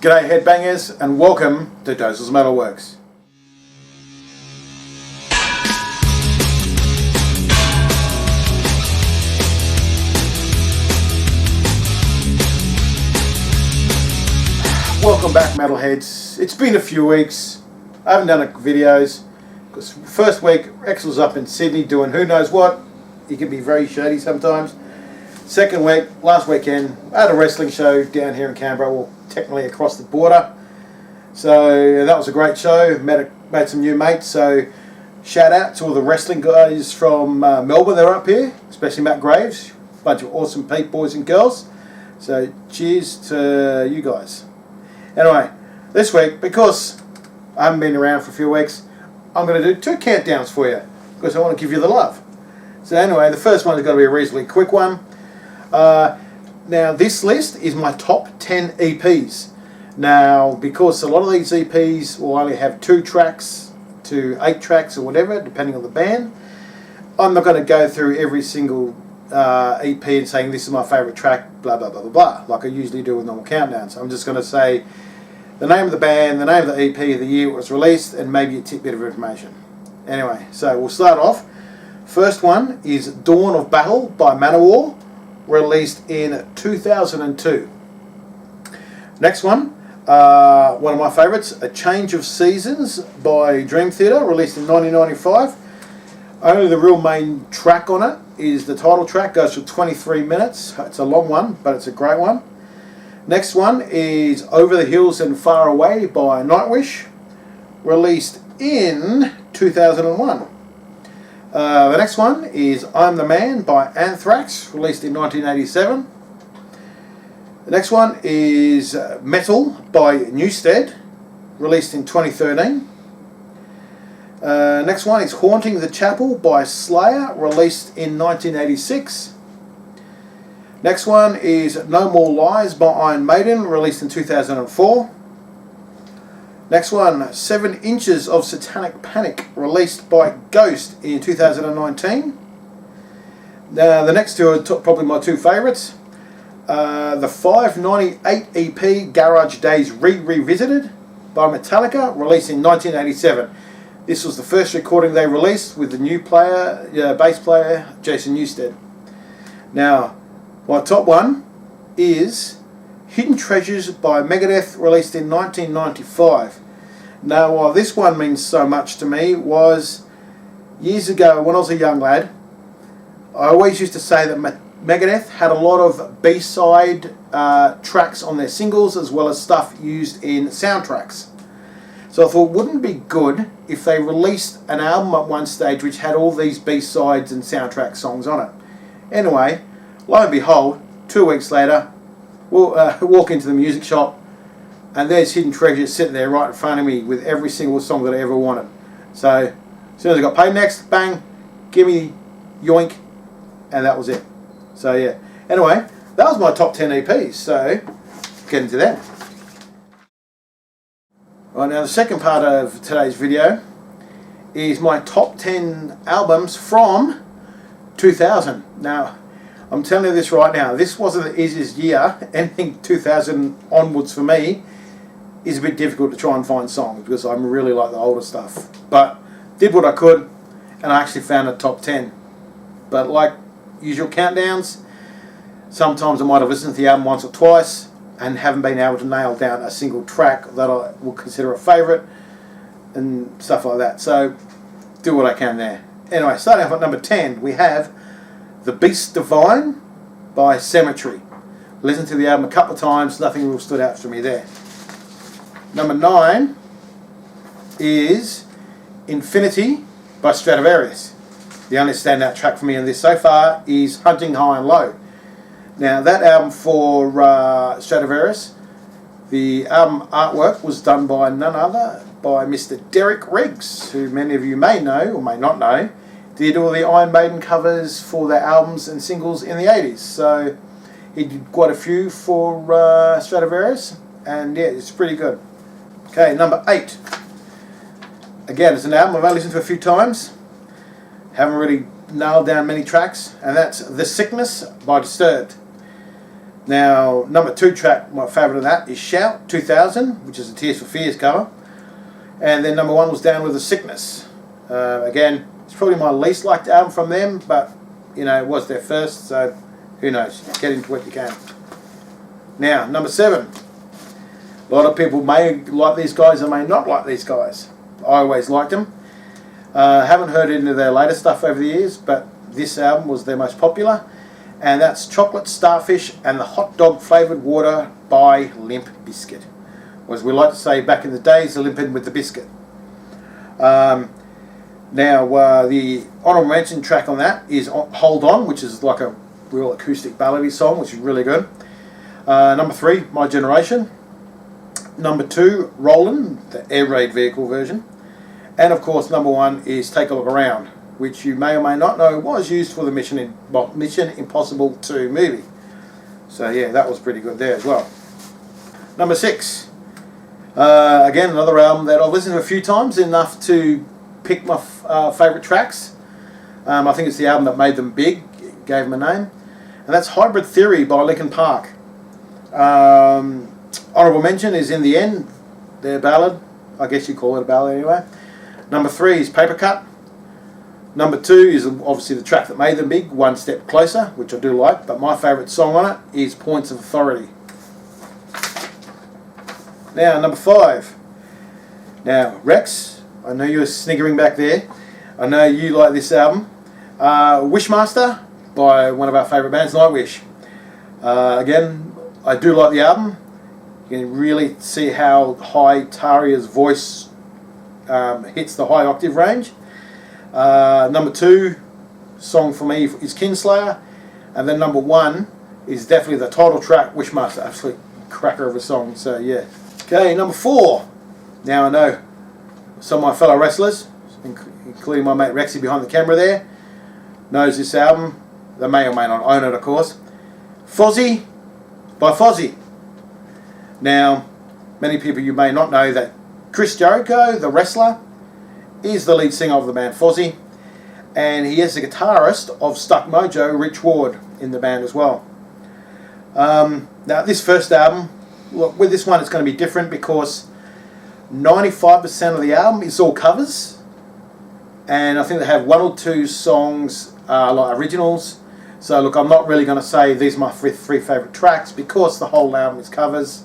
G'day headbangers and welcome to Dozers Metalworks. Welcome back metalheads. It's been a few weeks. I haven't done videos because first week Rex was up in Sydney doing who knows what. He can be very shady sometimes. Second week, last weekend, I had a wrestling show down here in Canberra, well technically across the border. So that was a great show, made some new mates, so shout out to all the wrestling guys from Melbourne that are up here, especially Matt Graves, bunch of awesome people, boys and girls. So cheers to you guys. Anyway, this week, because I haven't been around for a few weeks, I'm going to do 2 countdowns for you, because I want to give you the love. So anyway, the first one is going to be a reasonably quick one. Now this list is my top 10 EPs. Now because a lot of these EPs will only have 2 tracks to 8 tracks or whatever, depending on the band, I'm not going to go through every single EP and saying this is my favourite track, blah blah blah blah blah, like I usually do with normal countdowns. I'm just going to say the name of the band, the name of the EP, the year it was released, and maybe a tidbit of information. Anyway, so we'll start off. First one is Dawn of Battle by Manowar, released in 2002. Next one, one of my favourites, A Change of Seasons by Dream Theater, released in 1995. Only the real main track on it is the title track, goes for 23 minutes. It's a long one, but it's a great one. Next one is Over the Hills and Far Away by Nightwish, released in 2001. The next one is I'm the Man by Anthrax, released in 1987. The next one is Metal by Newsted, released in 2013. Next one is Haunting the Chapel by Slayer, released in 1986. Next one is No More Lies by Iron Maiden, released in 2004. Next one, 7 Inches of Satanic Panic, released by Ghost in 2019. Now the next two are probably my 2 favourites. The 598 EP Garage Days Revisited by Metallica, released in 1987. This was the first recording they released with the new bass player Jason Newsted. Now my top one is Hidden Treasures by Megadeth, released in 1995. Now why this one means so much to me was years ago when I was a young lad, I always used to say that Megadeth had a lot of B-side tracks on their singles as well as stuff used in soundtracks. So I thought, wouldn't it be good if they released an album at one stage which had all these B-sides and soundtrack songs on it. Anyway, lo and behold, 2 weeks later, we'll walk into the music shop and there's Hidden Treasures sitting there right in front of me with every single song that I ever wanted. So as soon as I got paid next, bang, give me yoink, and that was it. So yeah, anyway, that was my top 10 EPs, so get into them. Right, now the second part of today's video is my top 10 albums from 2000. Now, I'm telling you this right now, this wasn't the easiest year. Anything 2000 onwards for me is a bit difficult to try and find songs because I really like the older stuff. But did what I could and I actually found a top 10. But like usual countdowns, sometimes I might have listened to the album once or twice and haven't been able to nail down a single track that I will consider a favourite and stuff like that. So do what I can there. Anyway, starting off at number 10, we have The Beast Divine by Cemetery. Listened to the album a couple of times, nothing real stood out for me there. Number 9 is Infinity by Stratovarius. The only standout track for me on this so far is Hunting High and Low. Now that album for Stratovarius, the album artwork was done by none other by Mr. Derek Riggs, who many of you may know or may not know, did all the Iron Maiden covers for their albums and singles in the 80s. So he did quite a few for Stratovarius, and yeah, it's pretty good. Okay, number 8. Again, it's an album I've only listened to a few times. Haven't really nailed down many tracks, and that's The Sickness by Disturbed. Now, number 2 track, my favourite of that is Shout 2000, which is a Tears for Fears cover. And then number 1 was Down with the Sickness. Again, it's probably my least liked album from them, but you know, it was their first, so who knows? Get into what you can. Now, number 7. A lot of people may like these guys and may not like these guys. I always liked them. Haven't heard any of their later stuff over the years, but this album was their most popular. And that's Chocolate Starfish and the Hot Dog Flavoured Water by Limp Bizkit. Or as we like to say back in the days, the limping with the biscuit. Now, the honourable mention track on that is Hold On, which is like a real acoustic ballady song, which is really good. Number 3, My Generation. Number 2, Rollin', the air raid vehicle version. And of course, number 1 is Take a Look Around, which you may or may not know was used for the Mission Impossible 2 movie. So yeah, that was pretty good there as well. Number 6. Again, another album that I've listened to a few times, enough to pick my favourite tracks. I think it's the album that made them big, gave them a name. And that's Hybrid Theory by Linkin Park. Honourable mention is In the End, their ballad. I guess you call it a ballad anyway. Number 3 is Paper Cut. Number 2 is obviously the track that made them big, One Step Closer, which I do like, but my favourite song on it is Points of Authority. Now, number 5. Now, Rex, I know you were sniggering back there. I know you like this album. Wishmaster by one of our favourite bands, Nightwish. Again, I do like the album. You can really see how high Taria's voice hits the high octave range. Number 2 song for me is Kinslayer, and then number 1 is definitely the title track, Wishmaster. Absolute cracker of a song. So yeah. Okay, number 4. Now I know some of my fellow wrestlers, including my mate Rexy behind the camera there, knows this album. They may or may not own it, of course. Fozzy by Fozzy. Now, many people you may not know that Chris Jericho, the wrestler, is the lead singer of the band Fozzy, and he is the guitarist of Stuck Mojo, Rich Ward, in the band as well. Now, this first album, look, with this one it's going to be different because 95% of the album is all covers, and I think they have 1 or 2 songs like originals. So look, I'm not really going to say these are my 3 favourite tracks because the whole album is covers.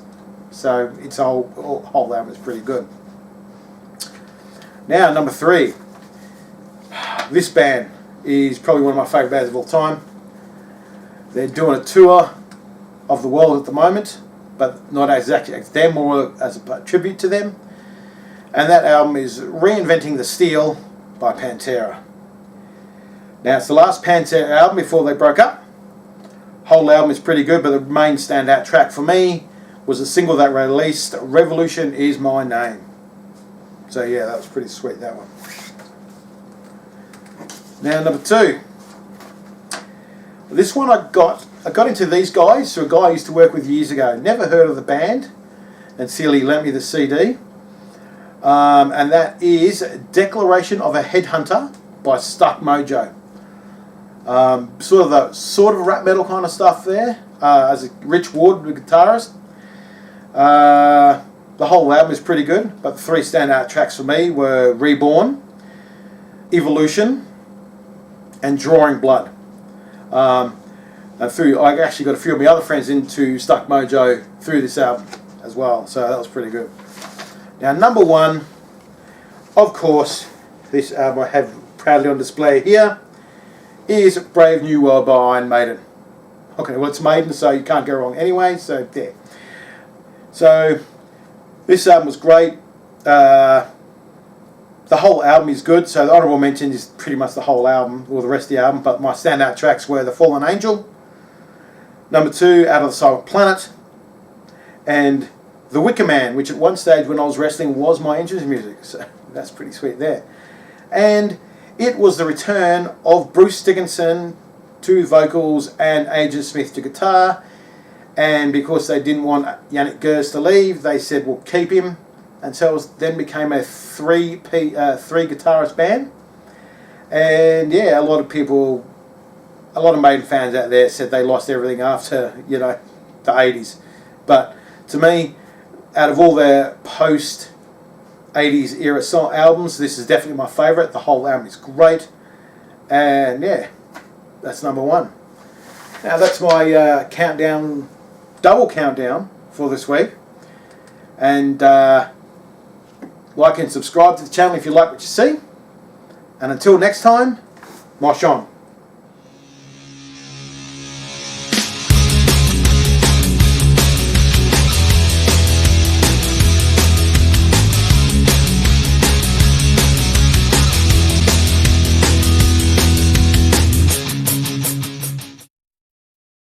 So it's whole album is pretty good. Now, number 3. This band is probably one of my favourite bands of all time. They're doing a tour of the world at the moment, but not exactly as them, more as a tribute to them. And that album is Reinventing the Steel by Pantera. Now, it's the last Pantera album before they broke up. Whole album is pretty good, but the main standout track for me was a single that released, Revolution Is My Name. So yeah, that was pretty sweet, that one. Now, number 2. This one I got into these guys through a guy I used to work with years ago. Never heard of the band until he lent me the CD. And that is Declaration of a Headhunter by Stuck Mojo. Sort of rap metal kind of stuff there. As a Rich Ward, the guitarist. The whole album is pretty good, but the 3 standout tracks for me were Reborn, Evolution, and Drawing Blood. I actually got a few of my other friends into Stuck Mojo through this album as well, so that was pretty good. Now, number 1, of course, this album I have proudly on display here, is Brave New World by Iron Maiden. Okay, well, it's Maiden, so you can't go wrong anyway, so there. So, this album was great. The whole album is good, so the honourable mention is pretty much the whole album, or the rest of the album, but my standout tracks were The Fallen Angel, number 2, Out of the Silent Planet, and The Wicker Man, which at one stage when I was wrestling was my entrance music, so that's pretty sweet there. And it was the return of Bruce Dickinson to vocals and Agent Smith to guitar, and because they didn't want Yannick Gers to leave, they said we'll keep him, and so it then became a 3 guitarist band. And yeah, a lot of Maiden fans out there said they lost everything after, the 80s. But to me, out of all their post 80s era albums, this is definitely my favourite. The whole album is great, and yeah, that's number one. Now that's my countdown, double countdown for this week. And like and subscribe to the channel if you like what you see. And until next time, mosh on.